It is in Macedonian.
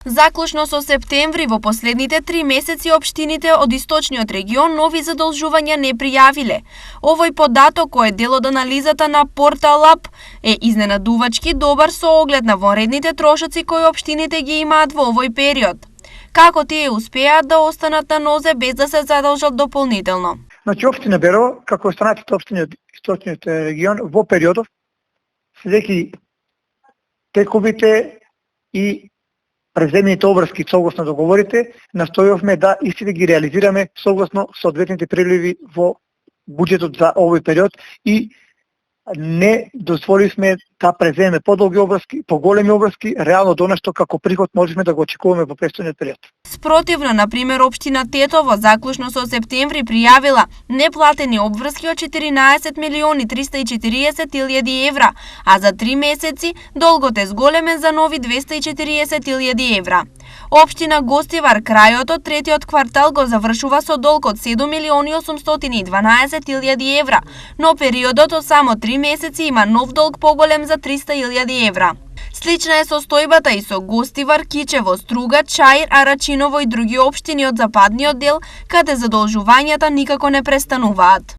Заклучно со септември, во последните 3 месеци општините од источниот регион нови задолжувања не пријавиле. Овој податок, кој е дел од анализата на Портал Ап, е изненадувачки добар со оглед на вонредните трошоци кои општините ги имаат во овој период. Како тие успеаат да останат на нозе без да се задолжат дополнително? Значи, општина Берово, како останатите општини од источниот регион, во периодов, следејќи тековите и преземните обврски согласно договорите, настојавме да истите ги реализираме согласно соодветните приливи во буџетот за овој период и не дозволивме да преземе подолги обврски, поголеми обврски, реално до нешто како приход можеме да го очекуваме во престојниот период. Спротивно, например, општина Тетово заклучно со септември пријавила неплатени обврски од 14 милиони 340 илјади евра, а за 3 месеци долгот е зголемен за нови 240 илјади евра. Општина Гостивар крајот од третиот квартал го завршува со долг од 7 милиони 812 илјади евра, но периодот од само 3 месеци има нов долг поголем за 300 илјади евра. Слична е состојбата и со Гостивар, Кичево, Струга, Чаир, Арачиново и други општини од западниот дел, каде задолжувањата никако не престануваат.